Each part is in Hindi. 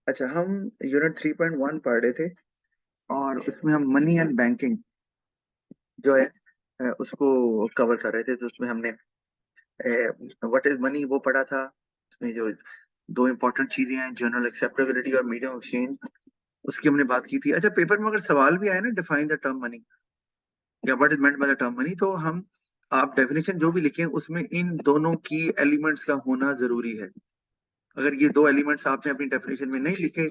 अच्छा, हम यूनिट 3.1 पढ़ रहे थे और उसमें हम मनी एंड बैंकिंग जो है उसको कवर कर रहे थे। तो उसमें हमने व्हाट इज मनी वो पढ़ा था। उसमें जो दो इंपॉर्टेंट चीजें हैं, जनरल एक्सेप्टेबिलिटी और मीडियम एक्सचेंज, उसकी हमने बात की थी। अच्छा, पेपर में अगर सवाल भी आया ना, डिफाइन द टर्म मनी या what is meant by the term money, तो हम आप डेफिनेशन जो भी लिखें उसमें इन दोनों की एलिमेंट्स का होना जरूरी है। अगर ये दो एलिमेंट्स आपने अपनी डेफिनेशन में नहीं लिखे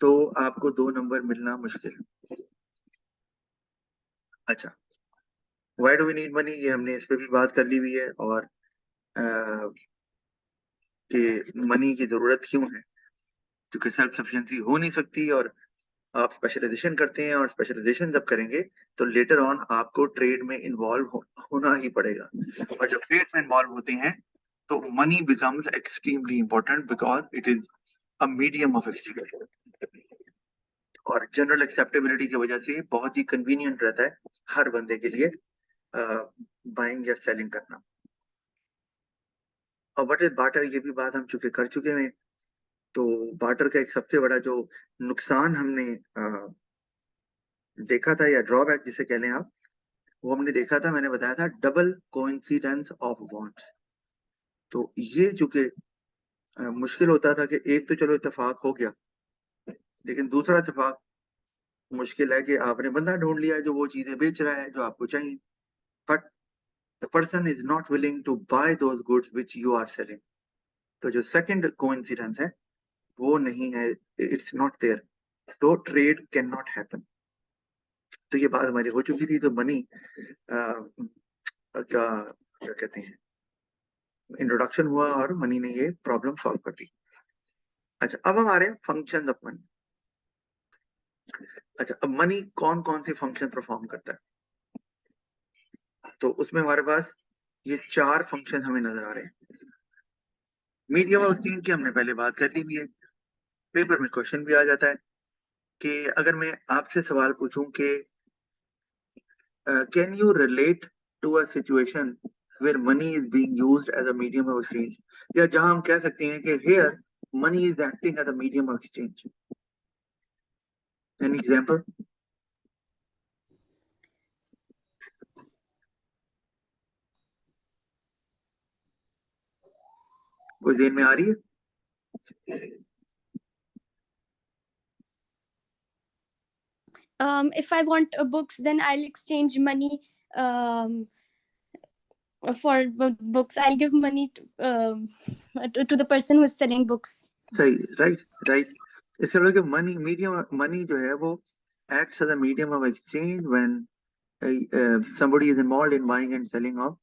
तो आपको 2 नंबर मिलना मुश्किल है। अच्छा, why do we need money, ये हमने इस पे भी बात कर ली हुई है। और अ, कि मनी की जरूरत क्यों है, क्योंकि सेल्फ सफिशिएंसी हो नहीं सकती और आप स्पेशलाइजेशन करते हैं, और स्पेशलाइजेशन जब करेंगे तो लेटर ऑन आपको ट्रेड में होना ही पड़ेगा। और जब ट्रेड में इन्वॉल्व होते हैं तो money becomes extremely important because it is a medium of exchange. और जनरल एक्सेप्टेबिलिटी की वजह से बहुत ही कन्वीनियंट रहता है हर बंदे के लिए बाइंग या सेलिंग करना। और व्हाट इज बार्टर, ये भी बात हम कर चुके हैं। तो बार्टर का एक सबसे बड़ा जो नुकसान हमने देखा था, या ड्रॉबैक जिसे कह लें आप, वो हमने देखा था, मैंने बताया था, डबल कोइंसिडेंस ऑफ वांट्स। तो ये चूंकि मुश्किल होता था कि एक तो चलो इत्तेफाक हो गया, लेकिन दूसरा इत्तेफाक मुश्किल है कि आपने बंदा ढूंढ लिया है जो वो चीजें बेच रहा है जो आपको चाहिए, but the person is not willing to buy those goods which you are selling. तो जो सेकंड कोइंसिडेंस है वो नहीं है, इट्स नॉट देयर, तो ट्रेड कैन नॉट हैपन। तो ये बात हमारी हो चुकी थी। तो मनी का क्या कहते हैं, इंट्रोडक्शन हुआ और मनी ने ये प्रॉब्लम सॉल्व कर दी। अच्छा, अब हम आ रहे हैं फंक्शन ऑफ मनी। अच्छा, अब मनी कौन कौन से फंक्शन परफॉर्म करता है, तो उसमें हमारे पास ये 4 फंक्शन हमें नजर आ रहे हैं। मीडियम ऑफ एक्सचेंज की हमने पहले बात कर ली भी है, पेपर में क्वेश्चन भी आ जाता है कि अगर मैं आपसे सवाल पूछूं कि can you relate to a situation where money is being used as a medium of exchange, या जहां हम कह सकते हैं कि here money is acting as a medium of exchange, any example? कोई जेन में आ रही है? If I want books, then I'll exchange money for books. I'll give money to the person who's selling books. सही, राइट राइट। इससे लोग मनी, मीडियम मनी जो है वो acts as a medium of exchange when somebody is involved in buying and selling of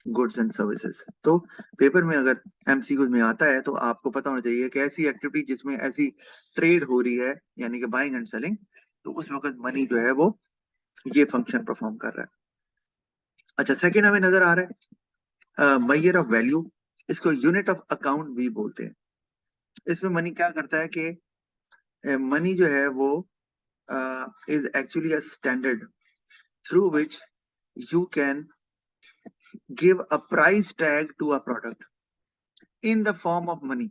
goods and services। तो पेपर में अगर एमसीक्यूज में आता है तो आपको पता होना चाहिए कि ऐसी एक्टिविटी जिसमें ऐसी ट्रेड हो रही है, यानी कि बाइंग एंड सेलिंग, तो उस वक्त मनी जो है वो ये फंक्शन परफॉर्म कर रहा है। अच्छा, सेकंड हमें नजर आ रहा है मेजर ऑफ वैल्यू, इसको यूनिट ऑफ अकाउंट भी बोलते हैं। इसमें मनी क्या करता है कि मनी जो है वो is actually a standard through which you can give a price tag to a product in the form of money।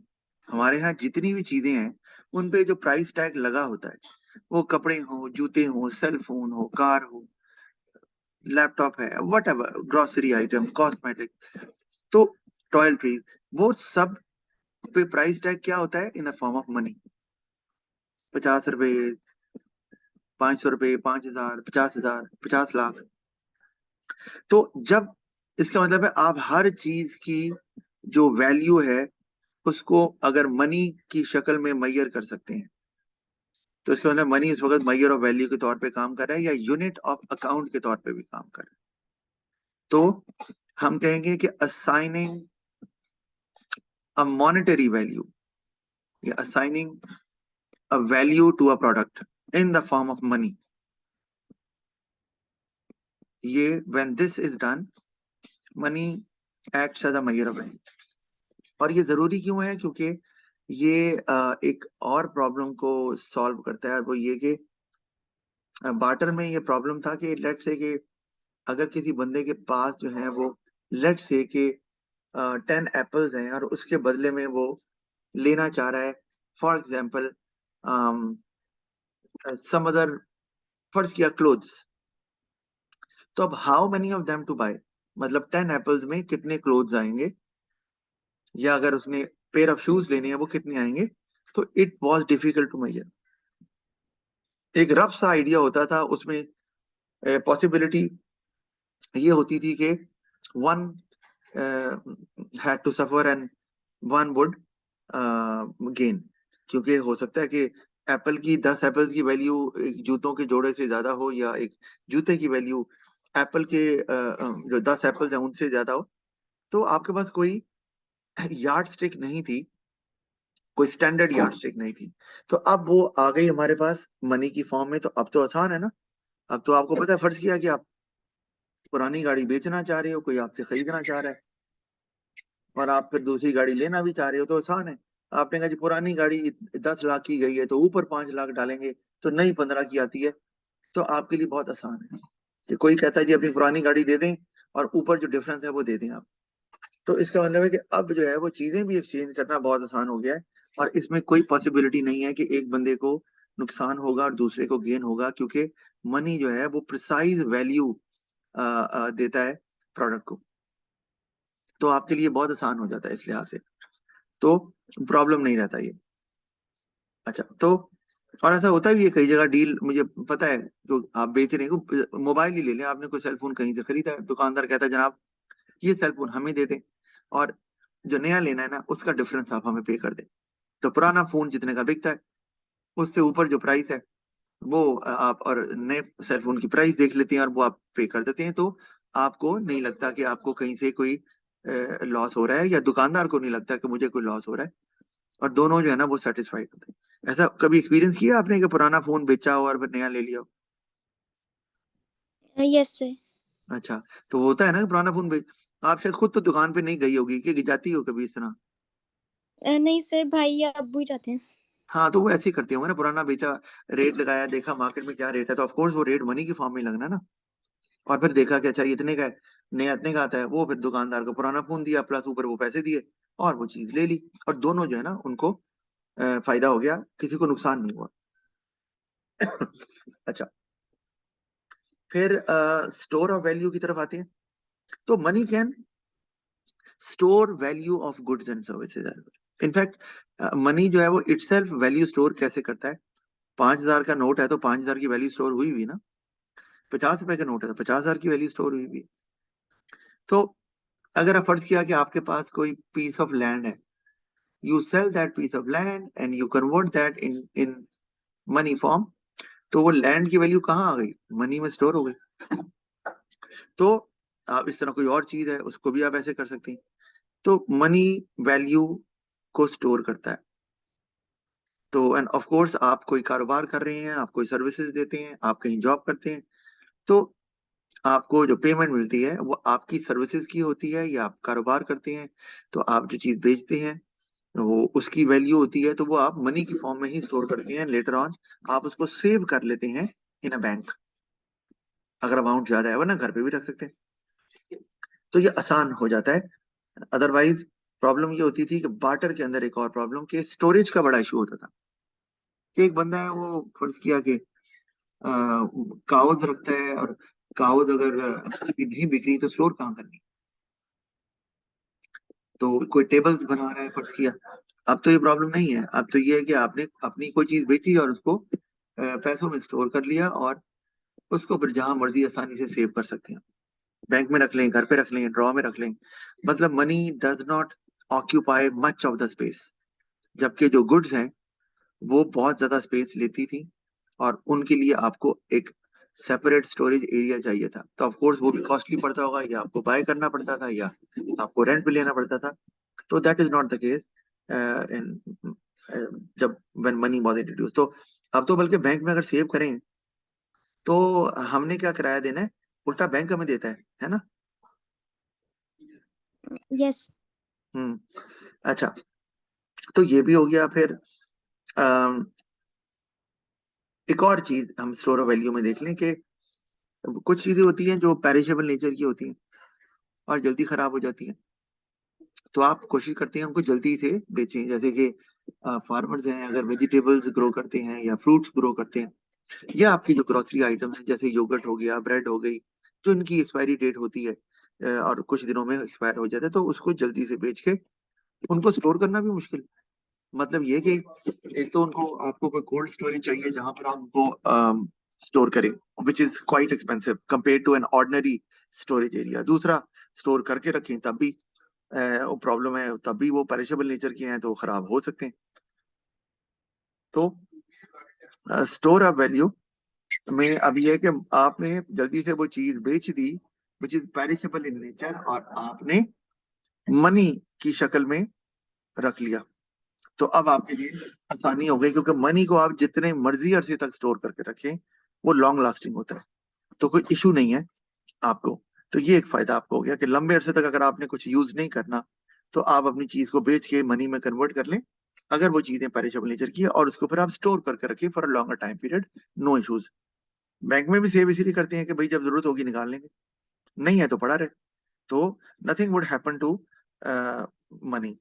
हमारे यहाँ जितनी भी चीजें हैं उन पे जो प्राइस टैग लगा होता है, वो कपड़े हो, जूते हो, सेल फोन हो, कार हो, लैपटॉप है, what ever, grocery item, cosmetic, तो टॉयलेटरीज, वो सब पे प्राइस टैग क्या होता है, इन द फॉर्म ऑफ मनी। 50 रुपए, 500 रुपए, 5,000, 50,000, 50 लाख। तो जब, इसका मतलब है आप हर चीज की जो वैल्यू है उसको अगर मनी की शक्ल में मैयर कर सकते हैं, तो इसका मतलब मनी इस वक्त मैयर ऑफ वैल्यू के तौर पे काम कर रहा है या यूनिट ऑफ अकाउंट के तौर पे भी काम कर रहा है। तो हम कहेंगे कि असाइनिंग अ मॉनेटरी वैल्यू या assigning a value to a product in the form of money, ये when this is done, money acts as a measure of value. और ये जरूरी क्यों है, क्योंकि ये एक और प्रॉब्लम को सॉल्व करता है, और वो ये कि बार्टर में ये प्रॉब्लम था कि लेट से कि अगर किसी बंदे के पास जो है वो, लेट से कि 10 एप्पल्स हैं और उसके बदले में वो लेना चाह रहा है, फॉर एग्जाम्पल सम अदर, फर्ज किया क्लोथ्स, तो अब how many of them to buy, मतलब 10 एप्पल्स में कितने क्लोथ्स आएंगे, या अगर उसने पेयर ऑफ शूज लेने हैं वो कितने आएंगे। तो it was difficult to measure. एक रफ सा आइडिया होता था, उसमें पॉसिबिलिटी ये होती थी कि one had to suffer and one would gain, क्योंकि हो सकता है कि एप्पल की 10 एप्पल्स की वैल्यू एक जूतों के जोड़े से ज्यादा हो, या एक जूते की वैल्यू एप्पल के जो 10 एप्पल्स हैं उनसे ज्यादा हो। तो आपके पास कोई यार्ड स्टिक नहीं थी, कोई स्टैंडर्ड यार्ड स्टिक नहीं थी। तो अब वो आ गई हमारे पास मनी की फॉर्म में, तो अब तो आसान है ना। अब तो आपको पता है, फर्ज किया कि आप पुरानी गाड़ी बेचना चाह रहे हो, कोई आपसे खरीदना चाह रहा है, और आप फिर दूसरी गाड़ी लेना भी चाह रहे हो, तो आसान है। आपने कहा जी पुरानी गाड़ी 10 लाख की गई है, तो ऊपर 5 लाख डालेंगे तो नई 15 की आती है। तो आपके लिए बहुत आसान है कि कोई कहता है जी अपनी पुरानी गाड़ी दे दें और ऊपर जो डिफरेंस है वो दे दें आप। तो इसका मतलब है कि अब जो है वो चीजें भी एक्सचेंज करना बहुत आसान हो गया है, और इसमें कोई पॉसिबिलिटी नहीं है कि एक बंदे को नुकसान होगा और दूसरे को गेन होगा, क्योंकि मनी जो है वो प्रिसाइज वैल्यू देता है प्रोडक्ट को। तो आपके लिए बहुत आसान हो जाता है इस लिहाज से, तो प्रॉब्लम नहीं रहता ये। अच्छा, तो और ऐसा होता भी है कई जगह डील, मुझे पता है, जो आप बेच रहे हैं, मोबाइल ही ले लें, आपने कोई सेलफोन कहीं से खरीदा है, दुकानदार कहता है जनाब ये सेलफोन हमें दे दें, और जो नया लेना है ना उसका डिफरेंस आप हमें पे कर दें। तो पुराना फोन जितने का बिकता है उससे ऊपर जो प्राइस है वो आप और नए सेलफोन की प्राइस देख लेते हैं और वो आप पे कर देते हैं। तो आपको नहीं लगता कि आपको कहीं से कोई लॉस हो रहा है, या दुकानदार को नहीं लगता कि मुझे कोई लॉस हो रहा है, और दोनों जो है ना वो सेटिस्फाइड होते हैं। ऐसा कभी एक्सपीरियंस किया आपने कि पुराना फोन बेचा हो और फिर नया ले लिया हो? Yes, sir. अच्छा, तो होता है ना कि पुराना फोन बेच, आप शायद खुद तो दुकान पे नहीं गई होगी, कि जाती हो कभी इस तरह? नहीं सर, भाई या अब्बू ही जाते हैं। हाँ, तो वो ऐसे ही करते होंगे ना, पुराना बेचा, रेट लगाया, देखा मार्केट में क्या रेट है, तो ऑफ कोर्स वो रेट मनी की फॉर्म में लगना है ना। और फिर देखा कि अच्छा ये इतने का है, नया इतने का आता है, वो फिर दुकानदार को पुराना फोन दिया, प्लस ऊपर वो पैसे दिए, और वो चीज ले ली, और दोनों जो है ना उनको फायदा हो गया, किसी को नुकसान नहीं हुआ। अच्छा, फिर स्टोर ऑफ वैल्यू की तरफ आते हैं। तो money can store value of goods and services. In fact money जो है वो इटसेल्फ वैल्यू स्टोर कैसे करता है? 5,000 का नोट है तो 5,000 की वैल्यू स्टोर हुई हुई ना। 50 रुपए का नोट है तो 50,000 की वैल्यू स्टोर हुई हुई। तो अगर आप फर्ज किया कि आपके पास कोई पीस ऑफ लैंड है, you sell that piece of land and you convert that in in money form, तो वो लैंड की वैल्यू कहाँ आ गई? मनी में स्टोर हो गई। तो आप इस तरह कोई और चीज है उसको भी आप ऐसे कर सकते हैं। तो मनी वैल्यू को स्टोर करता है। तो एंड ऑफ कोर्स आप कोई कारोबार कर रहे हैं, आप कोई सर्विसेज देते हैं, आप कहीं जॉब करते हैं, तो आपको जो पेमेंट मिलती है वो आपकी सर्विसेज की होती है, या आप कारोबार करते हैं तो आप जो चीज बेचते हैं वो उसकी वैल्यू होती है, तो वो आप मनी की फॉर्म में ही स्टोर करते हैं। लेटर ऑन आप उसको सेव कर लेते हैं इन अ बैंक, अगर अमाउंट ज्यादा है, वरना घर पे भी रख सकते हैं। तो ये आसान हो जाता है। अदरवाइज प्रॉब्लम ये होती थी कि बार्टर के अंदर एक और प्रॉब्लम, कि स्टोरेज का बड़ा इशू होता था। कि एक बंदा है वो फर्ज किया कि कागज रखता है, और कागज अगर नहीं बिक रही तो स्टोर कहाँ करनी। तो कोई टेबल्स बना रहा है फर्ज किया। अब तो ये प्रॉब्लम नहीं है, अब तो ये है कि आपने अपनी कोई चीज बेची और उसको पैसों में स्टोर कर लिया, और उसको फिर जहां मर्जी आसानी से सेव कर सकते हैं। बैंक में रख लें, घर पे रख लें, ड्रॉ में रख लें। मतलब money does not occupy much of the space, जबकि जो गुड्स हैं वो बहुत ज्यादा स्पेस लेती थी, और उनके लिए आपको एक सेपरेट स्टोरेज एरिया चाहिए था। तो ऑफ कोर्स वो भी कॉस्टली पड़ता होगा, या आपको बाय करना पड़ता था, या आपको रेंट पे लेना पड़ता था। तो that is not the case in जब व्हेन मनी वाज इंट्रोड्यूस। तो अब तो बल्कि बैंक में अगर सेव करें तो हमने क्या किराया देना है, उल्टा बैंक हमें देता है ना। Yes. हम्म। अच्छा, तो ये भी हो गया। फिर अम, एक और चीज हम स्टोर ऑफ वैल्यू में देख लें कि कुछ चीजें होती हैं जो पेरिशेबल नेचर की होती हैं और जल्दी खराब हो जाती हैं। तो आप कोशिश करते हैं उनको जल्दी से बेचें। जैसे कि फार्मर्स हैं, अगर वेजिटेबल्स ग्रो करते हैं या फ्रूट्स ग्रो करते हैं, या आपकी जो ग्रोसरी आइटम्स है जैसे योगर्ट हो गया, ब्रेड हो गई, जो इनकी एक्सपायरी डेट होती है और कुछ दिनों में एक्सपायर हो जाता है, तो उसको जल्दी से बेच के उनको स्टोर करना भी मुश्किल। मतलब ये कि एक तो उनको आपको कोई कोल्ड स्टोरेज चाहिए जहां पर आप उनको स्टोर करें, which is quite expensive compare to an ordinary storage area. दूसरा, स्टोर करके रखें तब भी वो प्रॉब्लम है, तब भी वो पेरिशेबल नेचर के हैं तो खराब हो सकते हैं। तो स्टोर ऑफ वैल्यू में अब ये है कि आपने जल्दी से वो चीज बेच दी which is perishable in nature, और आपने मनी की शक्ल में रख लिया। तो अब आपके लिए आसानी हो गई, क्योंकि मनी को आप जितने मर्जी अरसे तक स्टोर करके रखें वो लॉन्ग लास्टिंग होता है, तो कोई इशू नहीं है आपको। तो ये एक फायदा आपको हो गया कि लंबे अरसे तक अगर आपने कुछ यूज नहीं करना तो आप अपनी चीज को बेच के मनी में कन्वर्ट कर लें, अगर वो चीजें पेरिशेबल नेचर की है, और उसको फिर आप स्टोर करके रखें for a longer time period, no issues. Bank में भी सेव इसीलिए करते हैं कि भाई जब जरूरत होगी निकाल लेंगे, नहीं है तो पड़ा रहे। तो nothing would happen to money.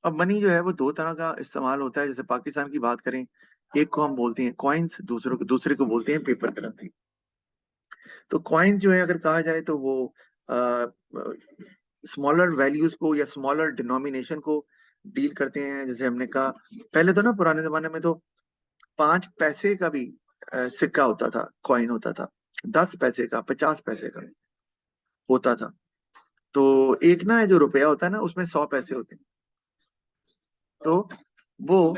अब मनी जो है वो दो तरह का इस्तेमाल होता है। जैसे पाकिस्तान की बात करें, एक को हम बोलते हैं कॉइन्स, दूसरे को बोलते हैं पेपर करेंसी। तो कॉइन्स जो है अगर कहा जाए तो वो स्मॉलर वैल्यूज को या स्मॉलर डिनोमिनेशन को डील करते हैं। जैसे हमने कहा, पहले तो ना पुराने जमाने में तो 5 पैसे का भी सिक्का होता था, कॉइन होता था, 10 पैसे का, 50 पैसे का होता था। तो एक ना जो रुपया होता है ना उसमें 100 पैसे होते हैं। तो वो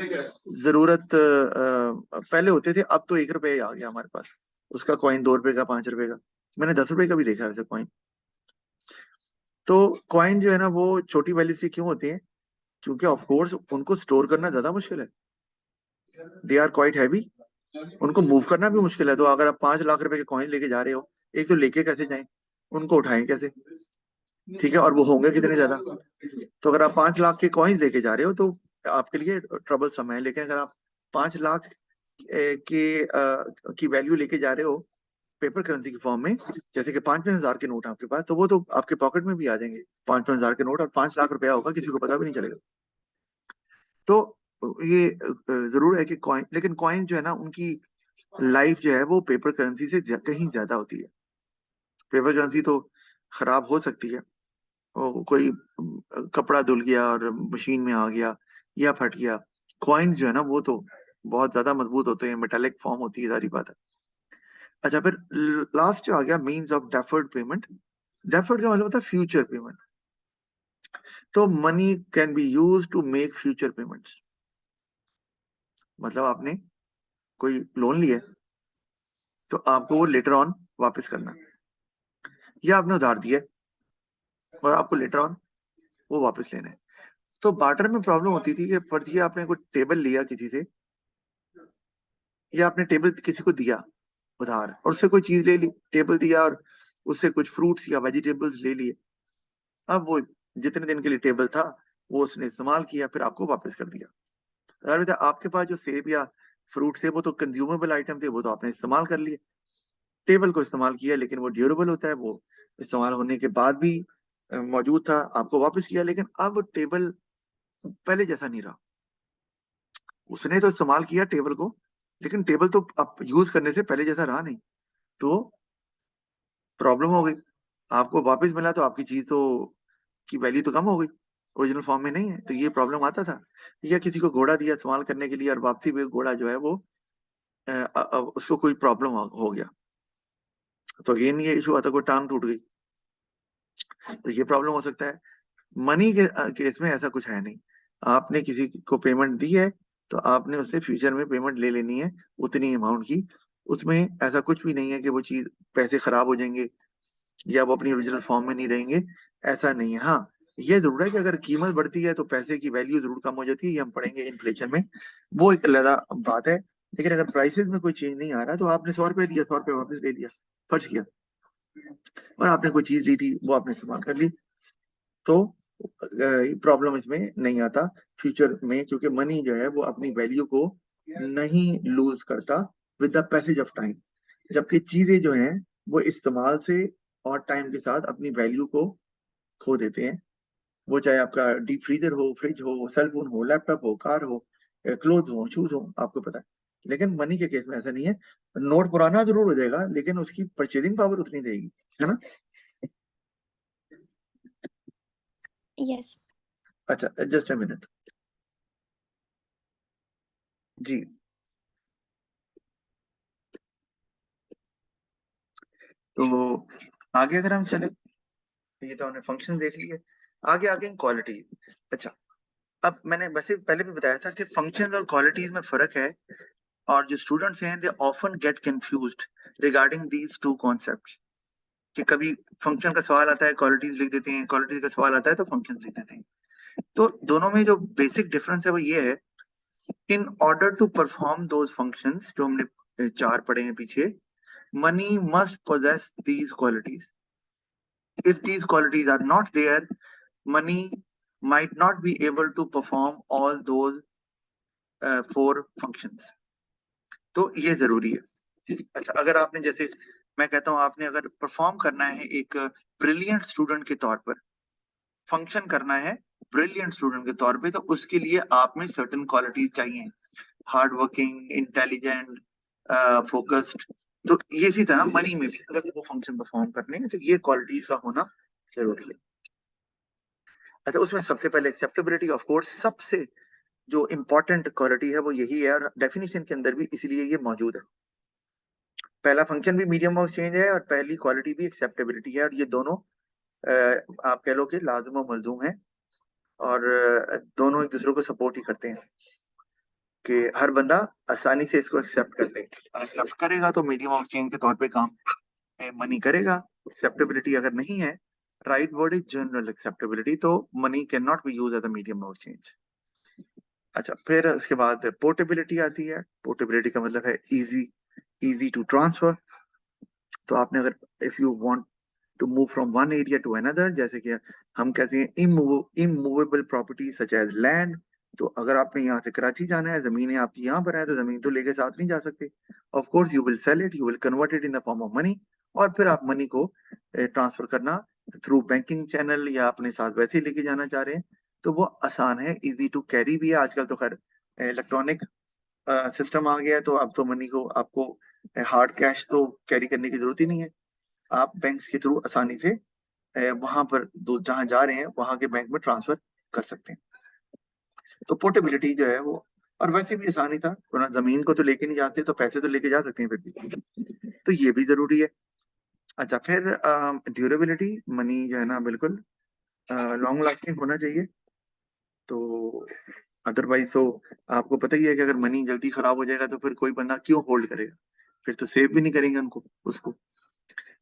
जरूरत पहले होते थे, अब तो 1 रुपये आ गया हमारे पास, उसका कॉइन 2 रुपए का, 5 रुपए का। मैंने 10 रुपए का भी देखा है वैसे कॉइन। तो कॉइन जो है ना वो छोटी वैल्यूज के क्यों होते हैं? क्योंकि ऑफ कोर्स उनको स्टोर करना ज्यादा मुश्किल है, दे आर क्वाइट हैवी, उनको मूव करना भी मुश्किल है। तो अगर आप 5 लाख रुपए के कॉइन लेके जा रहे हो, एक तो लेके कैसे जाएं, उनको उठाएं कैसे, ठीक है, और वो होंगे कितने ज्यादा। तो अगर आप 5 लाख के कॉइन्स लेके जा रहे हो तो आपके लिए ट्रबल सम है। लेकिन अगर आप 5 लाख की वैल्यू लेके जा रहे हो पेपर करेंसी की फॉर्म में, जैसे कि 5-5 हजार के नोट आपके पास, तो वो तो आपके पॉकेट में भी आ जाएंगे 5-5 हजार के नोट, और 5 लाख रुपया होगा, किसी को पता भी नहीं चलेगा। तो ये जरूर है कि कॉइन, लेकिन कॉइन जो है ना उनकी लाइफ जो है वो पेपर करेंसी से कहीं ज्यादा होती है। पेपर करेंसी तो खराब हो सकती है, कोई कपड़ा धुल गया और मशीन में आ गया या फट गया। कॉइन्स जो है ना वो तो बहुत ज्यादा मजबूत होते हैं, मेटालिक फॉर्म होती है, सारी बात है। अच्छा, फिर लास्ट जो आ गया means of deferred payment. Deferred का मतलब होता है फ्यूचर पेमेंट। तो money can be use to make future payments. मतलब आपने कोई लोन लिया है, तो आपको वो लेटर ऑन वापस करना है, या आपने उधार दिया है और आपको लेटर ऑन वो वापस लेना है। तो बार्टर में प्रॉब्लम होती थी कि फर्जी आपने कोई टेबल लिया किसी से, या आपने टेबल किसी को दिया उधार और उससे कोई चीज ले ली, टेबल दिया और उससे कुछ फ्रूट्स या वेजिटेबल्स ले लिए। अब वो जितने दिन के लिए टेबल था वो उसने इस्तेमाल किया, फिर आपको वापस कर दिया। अगर आपके पास जो सेब या फ्रूट थे वो तो कंज्यूमेबल आइटम थे, वो तो आपने इस्तेमाल कर लिए। टेबल को इस्तेमाल किया, लेकिन वो ड्यूरेबल होता है, वो इस्तेमाल होने के बाद भी मौजूद था, आपको वापस किया। लेकिन अब टेबल पहले जैसा नहीं रहा। उसने तो इस्तेमाल किया टेबल को, लेकिन टेबल तो अब यूज करने से पहले जैसा रहा नहीं। तो प्रॉब्लम हो गई, आपको वापस मिला तो आपकी चीज तो की वैल्यू तो कम हो गई, ओरिजिनल फॉर्म में नहीं है। तो ये प्रॉब्लम आता था। या किसी को घोड़ा दिया इस्तेमाल करने के लिए और वापसी में घोड़ा जो है वो उसको कोई प्रॉब्लम हो गया, तो अगेन ये इशू आता, कोई टांग टूट गई, तो ये प्रॉब्लम हो सकता है। मनी के केस में ऐसा कुछ है नहीं। आपने किसी को पेमेंट दी है तो आपने उससे फ्यूचर में पेमेंट ले लेनी है उतनी अमाउंट की। उसमें ऐसा कुछ भी नहीं है कि वो चीज, पैसे खराब हो जाएंगे या वो अपनी ओरिजिनल फॉर्म में नहीं रहेंगे, ऐसा नहीं है। हाँ, ये जरूर है कि अगर कीमत बढ़ती है तो पैसे की वैल्यू जरूर कम हो जाती है, ये हम पढ़ेंगे इन्फ्लेशन में, वो एक अलग बात है। लेकिन अगर प्राइसेस में कोई चेंज नहीं आ रहा तो आपने 100 रुपये दिया, 100 रुपये वापस ले लिया, खर्च किया, और आपने कोई चीज ली थी वो आपने इस्तेमाल कर ली, तो प्रॉब्लम इसमें नहीं आता फ्यूचर में, क्योंकि मनी जो है वो अपनी वैल्यू को नहीं लूज करता with the passage of time. जबकि चीजें जो हैं वो इस्तेमाल से और टाइम के साथ अपनी वैल्यू को खो देते हैं। वो चाहे आपका डीप फ्रीजर हो, फ्रिज हो, सेल फोन हो, लैपटॉप हो, कार हो, क्लोथ हो, शूज हो, आपको पता है। लेकिन मनी के केस में ऐसा नहीं है। नोट पुराना जरूर हो जाएगा लेकिन उसकी परचेजिंग पावर उतनी रहेगी, है ना। Yes. अच्छा, जस्ट अ मिनट जी। तो आगे अगर हम चले, ये तो हमने फंक्शन देख लिए। आगे आगे क्वालिटी। अच्छा, अब मैंने वैसे पहले भी बताया था कि फंक्शन और क्वालिटीज में फर्क है, और जो स्टूडेंट्स हैं they often get confused regarding these two concepts. कि कभी फंक्शन का सवाल आता है क्वालिटीज लिख देते हैं, क्वालिटीज का सवाल आता है तो फंक्शन लिख देते हैं। तो दोनों में जो बेसिक डिफरेंस है वो ये है, in order to perform those functions जो हमने चार पढ़े हैं पीछे, money must possess these qualities. If these qualities are not there, money might not be able to perform all those four functions. तो ये जरूरी है। अच्छा, अगर आपने जैसे मैं कहता हूँ आपने अगर परफॉर्म करना है एक ब्रिलियंट स्टूडेंट के तौर पर, फंक्शन करना है ब्रिलियंट स्टूडेंट के तौर पे, तो उसके लिए आप में सर्टेन क्वालिटीज चाहिए। Hard working, intelligent, focused. तो ये इसी तरह मनी में भी अगर वो फंक्शन परफॉर्म करने हैं तो ये क्वालिटीज का होना जरूरी है। अच्छा, उसमें सबसे पहले एक्सेप्टेबिलिटी ऑफ कोर्स सबसे जो इम्पोर्टेंट क्वालिटी है वो यही है, और डेफिनेशन के अंदर भी इसीलिए ये मौजूद है। पहला फंक्शन भी मीडियम ऑफ चेंज है और पहली क्वालिटी भी एक्सेप्टेबिलिटी है, और ये दोनों आप कह लो कि लाजिम और मलजूम है, और दोनों एक दूसरे को सपोर्ट ही करते हैं कि हर बंदा आसानी से इसको एक्सेप्ट कर ले। एक्सेप्ट करेगा तो मीडियम ऑफ चेंज के तौर पे काम मनी करेगा। एक्सेप्टेबिलिटी अगर नहीं है, right word is general acceptability, तो money can not be use as a medium of change. अच्छा, फिर उसके बाद पोर्टेबिलिटी आती है। पोर्टेबिलिटी का मतलब है इजी, इजी टू ट्रांसफर। तो आपने अगर if you want to move from one area to another, जैसे कि हम कहते हैं immovable property such as land. तो अगर आपने यहाँ से कराची जाना है, जमीन आपकी यहाँ पर है, तो जमीन तो लेके साथ नहीं जा सकते। Of course you will sell it, you will convert it in the form of money, और फिर आप मनी को ट्रांसफर करना थ्रू बैंकिंग चैनल या अपने साथ वैसे ही लेके जाना चाह रहे हैं, तो वो आसान है, इजी टू कैरी भी है। आजकल तो खैर इलेक्ट्रॉनिक सिस्टम आ गया है, तो अब तो मनी को आपको हार्ड कैश तो कैरी करने की जरूरत ही नहीं है। आप बैंक के थ्रू आसानी से वहां पर जहां जा रहे हैं वहां के बैंक में ट्रांसफर कर सकते हैं। तो पोर्टेबिलिटी जो है वो, और वैसे भी आसानी था, वरना जमीन को तो लेके नहीं जाते, तो पैसे तो लेके जा सकते हैं फिर भी, तो ये भी जरूरी है। अच्छा, फिर ड्यूरेबिलिटी, मनी जो है ना बिल्कुल लॉन्ग लास्टिंग होना चाहिए। तो अदरवाइज तो आपको पता ही है कि अगर मनी जल्दी खराब हो जाएगा तो फिर कोई बंदा क्यों होल्ड करेगा, फिर तो सेव भी नहीं करेंगे उनको उसको।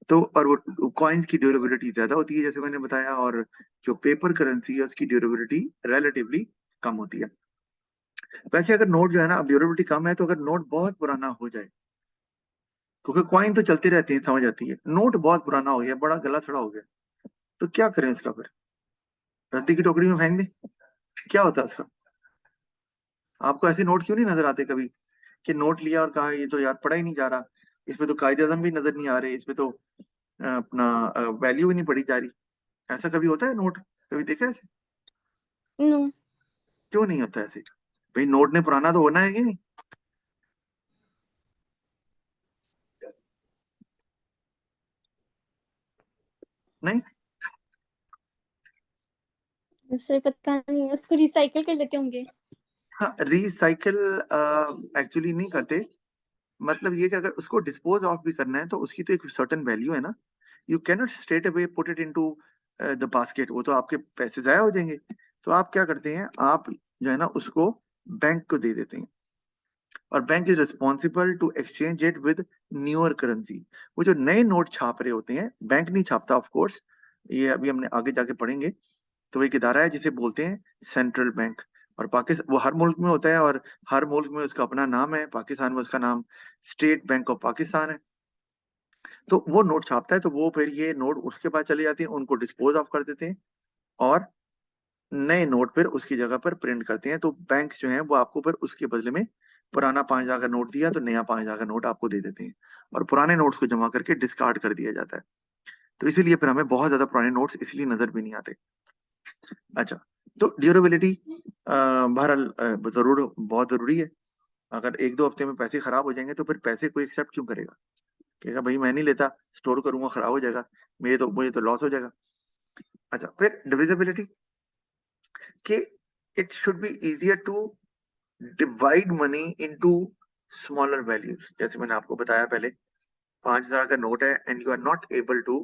तो और वो कॉइन्स की ड्यूरेबिलिटी ज्यादा होती है जैसे मैंने बताया, और जो पेपर करेंसी है उसकी ड्यूरेबिलिटी रिलेटिवली कम होती है। वैसे अगर नोट जो है ना, अब ड्यूरेबिलिटी कम है, तो अगर नोट बहुत पुराना हो जाए, क्योंकि कॉइन तो चलती रहती है, समझ आती है, नोट बहुत पुराना हो गया, बड़ा गला सड़ा हो गया, तो क्या करें इसका फिर? रद्दी की टोकरी में फेंक दें? क्या होता है उसका? आपको ऐसे नोट क्यों नहीं नजर आते कभी, कि नोट लिया और कहा ये तो यार पढ़ा ही नहीं जा रहा, इसमें तो कायदे आजम भी नजर नहीं आ रहे, इसमें तो अपना वैल्यू भी नहीं पढ़ी जा रही। ऐसा कभी होता है नोट, कभी देखा है ऐसे? No. क्यों नहीं होता ऐसे? भाई नोट ने पुराना तो होना है कि नहीं? नहीं। सर पता नहीं, उसको रिसाइकल कर लेते होंगे। हाँ, रिसाइकिल एक्चुअली नहीं करते। मतलब ये कि अगर उसको डिस्पोज ऑफ भी करना है तो उसकी तो एक सर्टेन वैल्यू है ना। You cannot straight away put it into the basket, वो तो आपके पैसे जाया हो जाएंगे। तो आप क्या करते हैं, आप जो है ना उसको बैंक को दे देते हैं, और bank is responsible to exchange it with newer currency. वो जो नए नोट छाप रहे होते हैं, बैंक नहीं छापता ऑफ कोर्स, ये अभी हमने आगे जाके पढ़ेंगे। तो एक इदारा है जिसे बोलते हैं सेंट्रल बैंक, और पाकिस्तान वो हर मुल्क में होता है, और हर मुल्क में उसका अपना नाम है। पाकिस्तान में उसका नाम स्टेट बैंक ऑफ पाकिस्तान है। तो वो नोट छापता है, तो वो फिर ये नोट उसके पास चले जाते हैं, उनको डिस्पोज ऑफ कर देते हैं, और नए नोट फिर उसकी जगह पर प्रिंट करते हैं। तो बैंक जो है वो आपको फिर उसके बदले में पुराना 5,000 का नोट दिया तो नया 5,000 का नोट आपको दे देते हैं, और पुराने नोट्स को जमा करके डिस्कार्ड कर दिया जाता है। तो इसीलिए फिर हमें बहुत ज्यादा पुराने नोट्स इसलिए नजर भी नहीं आते। अच्छा, तो ड्यूरेबिलिटी बहरहाल जरूर बहुत जरूरी है। अगर 1-2 हफ्ते में पैसे खराब हो जाएंगे तो फिर पैसे कोई एक्सेप्ट क्यों करेगा? कहेगा भाई मैं नहीं लेता, स्टोर करूंगा खराब हो जाएगा, मुझे तो लॉस हो जाएगा। अच्छा, फिर डिविजिबिलिटी कि it should be easier to divide money into smaller values. जैसे मैंने आपको बताया पहले, 5,000 का नोट है and you are not able to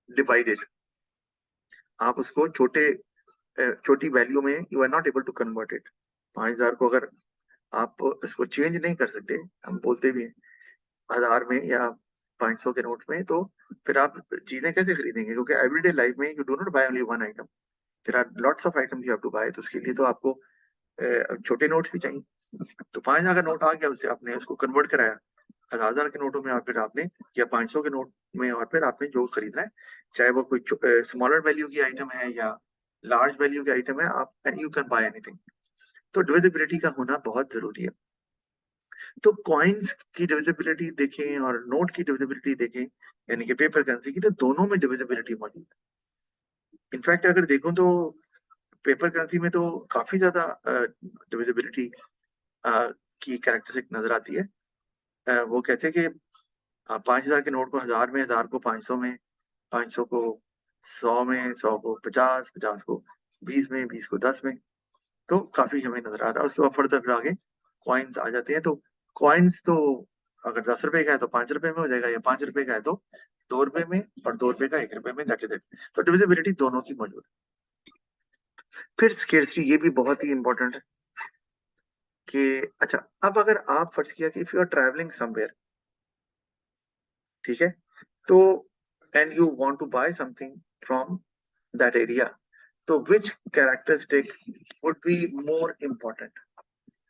divide it. आप उसको छोटी वैल्यू में you are not able to convert it. 5,000 को अगर आप इसको चेंज नहीं कर सकते, हम बोलते भी हैं 1,000 में या 500 के नोट में, तो फिर आप चीजें कैसे खरीदेंगे? क्योंकि एवरीडे लाइफ में you do not buy only one item, there are lots of items you have to buy. तो उसके लिए तो आपको छोटे नोट्स भी चाहिए। तो 5,000 का नोट आ गया, उससे आपने उसको कन्वर्ट कराया 1,000 के नोटों में, और फिर आपने, या 500 के नोट में, और फिर आपने जो खरीदना है, चाहे वो कोई स्मॉलर वैल्यू की आइटम है या लार्ज वैल्यू की आइटम है, आप यू कैन बाय एनीथिंग। तो डिविजिबिलिटी का होना बहुत जरूरी है। तो कॉइन्स की डिविजिबिलिटी देखें और नोट की डिविजिबिलिटी देखें, यानी कि पेपर करेंसी की, तो दोनों में डिविजिबिलिटी मौजूद है। इनफैक्ट अगर देखो तो पेपर करेंसी में तो काफी ज्यादा डिविजिबिलिटी की कैरेक्टरिस्टिक नजर आती है। वो कहते हैं कि 5,000 के नोट को 1,000 में, 1,000 को 500 में, 500 को 100 में, 100 को 50, 50 को 20 में, 20 को 10 में। तो काफी हमें नजर आ रहा है। उसके बाद फर्दर फिर आगे कॉइन्स आ जाते हैं। तो कॉइन्स तो अगर 10 रुपए का है तो 5 रुपए में हो जाएगा, या 5 रुपए का है तो 2 रुपए में, और 2 रुपए का 1 रुपए में, दैट इज इट। तो डिविजिबिलिटी दोनों की मौजूद है। फिर स्केर्सिटी, ये भी बहुत ही इंपॉर्टेंट है कि अच्छा, अब अगर आप फर्ज किया कि if you are travelling somewhere, ठीक है, तो and you want to buy something from that area, तो which characteristic would be more important?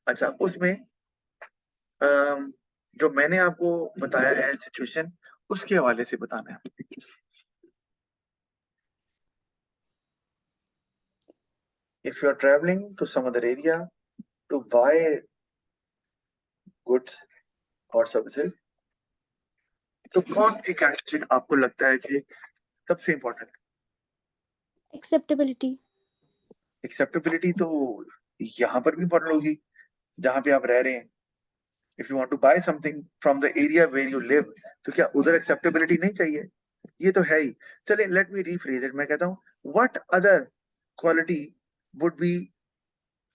अच्छा, उसमें जो मैंने आपको बताया है सिचुएशन, उसके हवाले से बताना है। If you are travelling to some other area to buy goods और सर्विसेज, तो कौन सी कैरेक्टरिस्टिक आपको लगता है कि सबसे इम्पोर्टेंट? Acceptability. एक्सेप्टेबिलिटी तो यहाँ पर भी इम्पोर्टेंट होगी जहाँ पे आप रह रहे हैं। If you want to buy something from the area where you live, तो क्या उधर एक्सेप्टेबिलिटी नहीं चाहिए? ये तो है ही। चलिए, लेट मी रीफ्रेज इट। मैं कहता हूँ, what other quality would B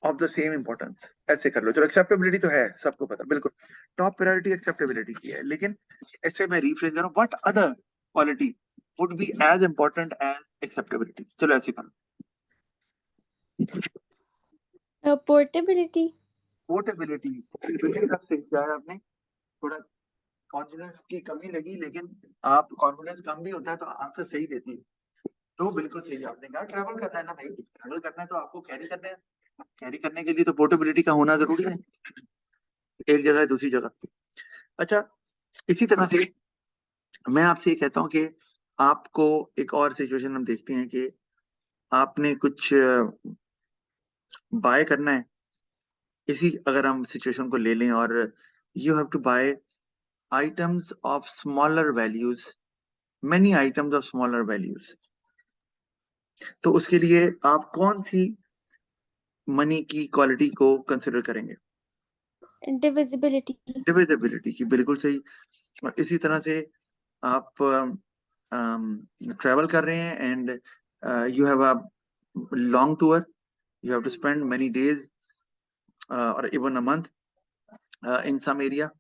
of the same importance? ऐसे कर लो। चलो, एक्सेप्टेबिलिटी तो है, सबको पता, बिल्कुल टॉप प्रायोरिटी एक्सेप्टेबिलिटी की है, लेकिन ऐसे मैं रीफ्रेज कर रहा हूँ, what other quality would be as important as acceptability? चलो ऐसे कर लो। Portability. पोर्टेबिलिटी, क्या है, आपने थोड़ा कॉन्फिडेंस की कमी लगी, लेकिन आप, कॉन्फिडेंस कम भी होता है तो आंसर सही देती है। तो बिल्कुल सही आपने कहा, ट्रैवल करना है ना भाई, ट्रैवल करना है तो आपको कैरी करना है। कैरी करने के लिए तो पोर्टेबिलिटी का होना जरूरी है, एक जगह है दूसरी जगह। अच्छा, इसी तरह से मैं आपसे ये कहता हूँ कि आपको एक और सिचुएशन हम देखते हैं कि आपने कुछ बाय करना है। इसी अगर हम सिचुएशन को ले लें, और you have to buy items of smaller values, many items of smaller values, तो उसके लिए आप कौन सी मनी की क्वालिटी को कंसिडर करेंगे? Divisibility. डिविजिबिलिटी की, बिल्कुल सही। और इसी तरह से आप ट्रेवल कर रहे हैं and you have a long tour, you have to spend many days और even a month in some area,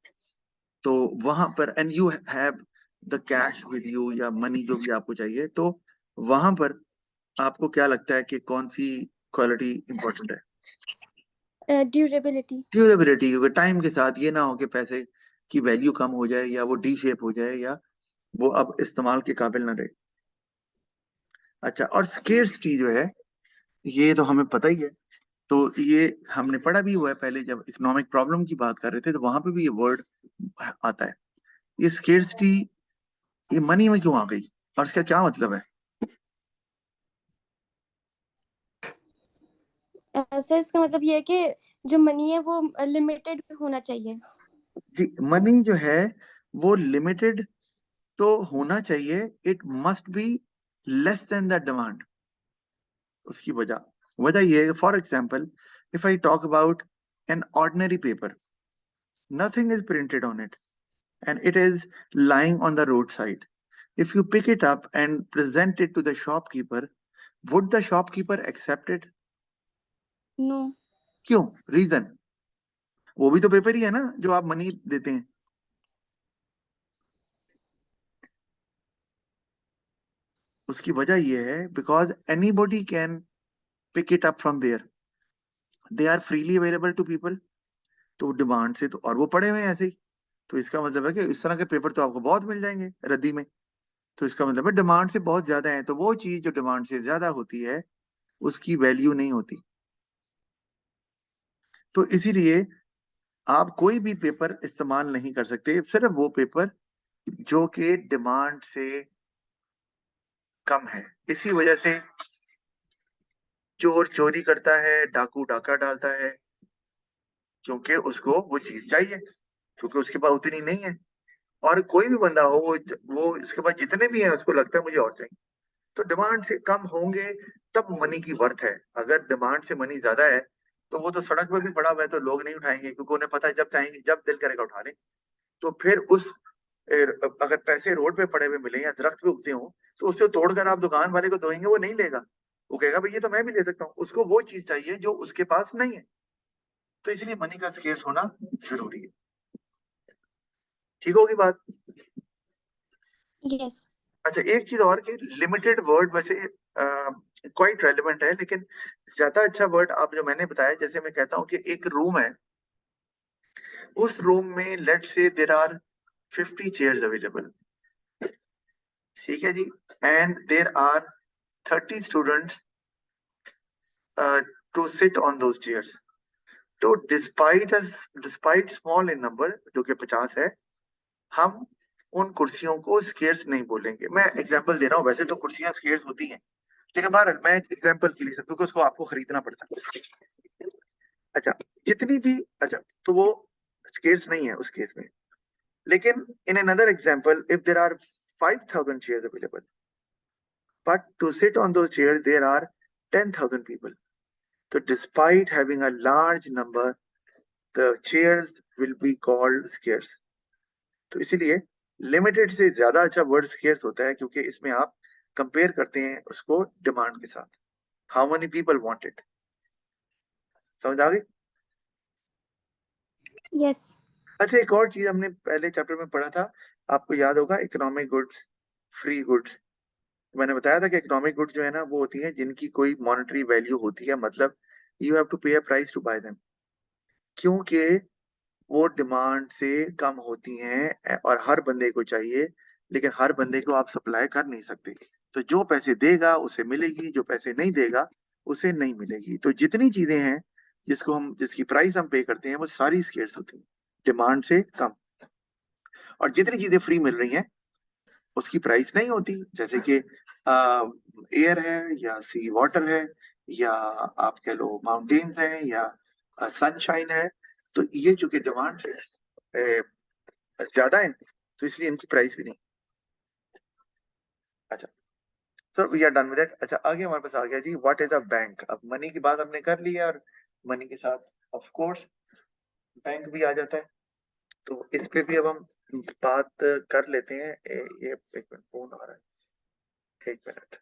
तो वहां पर and you have the cash with you, या मनी जो भी आपको चाहिए, तो वहां पर आपको क्या लगता है कि कौन सी क्वालिटी इंपॉर्टेंट है? Durability. ड्यूरेबिलिटी, क्योंकि टाइम के साथ ये ना हो कि पैसे की वैल्यू कम हो जाए, या वो डी शेप हो जाए, या वो अब इस्तेमाल के काबिल ना रहे। अच्छा, और स्केर्सिटी जो है, ये तो हमें पता ही है। तो ये हमने पढ़ा भी हुआ है पहले, जब इकोनॉमिक प्रॉब्लम की बात कर रहे थे तो वहां पे भी ये वर्ड आता है। ये स्केर्सिटी, ये मनी में क्यों आ गई, और इसका क्या मतलब है? सर, इसका मतलब ये है कि जो मनी है वो लिमिटेड होना चाहिए. जी, मनी जो है वो लिमिटेड तो होना चाहिए, it must be less than the demand. उसकी वजह ये है, for example if I talk about an ordinary paper, nothing is printed on it and it is lying on the roadside. If you pick it up and present it to the shopkeeper, would the shopkeeper accept it? No. क्यों? रीजन, वो भी तो पेपर ही है ना जो आप मनी देते हैं। उसकी वजह ये है because anybody can pick it up from there, they are freely available to people. तो डिमांड से तो, और वो पड़े हुए हैं ऐसे ही, तो इसका मतलब है कि इस तरह के पेपर तो आपको बहुत मिल जाएंगे रद्दी में। तो इसका मतलब है डिमांड से बहुत ज्यादा है, तो वो चीज जो डिमांड से ज्यादा होती है उसकी वैल्यू नहीं होती। तो इसीलिए आप कोई भी पेपर इस्तेमाल नहीं कर सकते, सिर्फ वो पेपर जो कि डिमांड से कम है। इसी वजह से चोर चोरी करता है, डाकू डाका डालता है, क्योंकि उसको वो चीज चाहिए, क्योंकि उसके पास उतनी नहीं है। और कोई भी बंदा हो, वो इसके पास जितने भी है उसको लगता है मुझे और चाहिए। तो डिमांड से कम होंगे तब मनी की वर्थ है। अगर डिमांड से मनी ज्यादा है तो वो तो सड़क पे भी पड़ा हुआ है तो लोग नहीं उठाएंगे, क्योंकि उन्हें पता है जब चाहेंगे, जब दिल करेगा उठा लें। तो फिर अगर पैसे रोड पे पड़े हुए मिले या दरख्त पे उगते हो तो उससे तोड़कर आप दुकान वाले को दोगे, वो नहीं लेगा। वो कहेगा भाई ये तो मैं भी ले सकता हूँ, उसको वो चीज चाहिए जो उसके पास नहीं है। तो इसलिए मनी का स्केर्स होना जरूरी है। ठीक होगी बात? Yes. अच्छा, एक चीज और कि लिमिटेड वर्ड वैसे क्वाइट रेलिवेंट है, लेकिन ज्यादा अच्छा वर्ड आप जो मैंने बताया, जैसे मैं कहता हूँ कि एक रूम है, उस रूम में let's say there are 50 chairs available, ठीक है जी, and there are 30 students to sit on those chairs. तो डिस्पाइट स्मॉल इन नंबर, जो कि 50 है, हम उन कुर्सियों को स्केर्स नहीं बोलेंगे। मैं एग्जांपल दे रहा हूँ, वैसे तो कुर्सियां स्केर्स होती हैं, लेकिन बहरहाल मैं एक एग्जांपल के लिए, क्योंकि उसको आपको खरीदना पड़ता है। अच्छा, जितनी भी, अच्छा, तो वो स्केर्स नहीं है उस केस में। लेकिन in another example, if there are 5,000 chairs available, but to sit on those chairs there are 10,000 people. So despite having a large number, the chairs will be called scarce. तो इसीलिए लिमिटेड से ज्यादा अच्छा वर्ड स्केर्स होता है, क्योंकि इसमें आप कंपेयर करते हैं उसको डिमांड के साथ। How many people want it? समझ आ गई? Yes. अच्छा, एक और चीज हमने पहले चैप्टर में पढ़ा था, आपको याद होगा, इकोनॉमिक गुड्स, फ्री गुड्स। मैंने बताया था कि इकोनॉमिक गुड्स जो है ना, वो होती है जिनकी कोई मॉनेटरी वैल्यू होती है, मतलब you have to pay a price to buy them, क्योंकि वो डिमांड से कम होती हैं और हर बंदे को चाहिए, लेकिन हर बंदे को आप सप्लाई कर नहीं सकते। तो जो पैसे देगा उसे मिलेगी, जो पैसे नहीं देगा उसे नहीं मिलेगी। तो जितनी चीजें हैं जिसकी प्राइस हम पे करते हैं, वो सारी स्केर्स होती हैं, डिमांड से कम। और जितनी चीजें फ्री मिल रही हैं उसकी प्राइस नहीं होती, जैसे कि एयर है, या सी वाटर है, या आप कह लो माउंटेन्स हैं, या सनशाइन है। तो ये चूंकि डिमांड से ज्यादा है, तो इसलिए इनकी प्राइस भी नहीं। अच्छा sir, we are done with it. अच्छा, आगे हमारे पास आ गया जी, व्हाट इज अ बैंक। अब मनी की बात हमने कर ली है, और मनी के साथ ऑफ कोर्स बैंक भी आ जाता है। तो इस पे भी अब हम बात कर लेते हैं। ये एक मिनट, फोन आ रहा है, एक मिनट।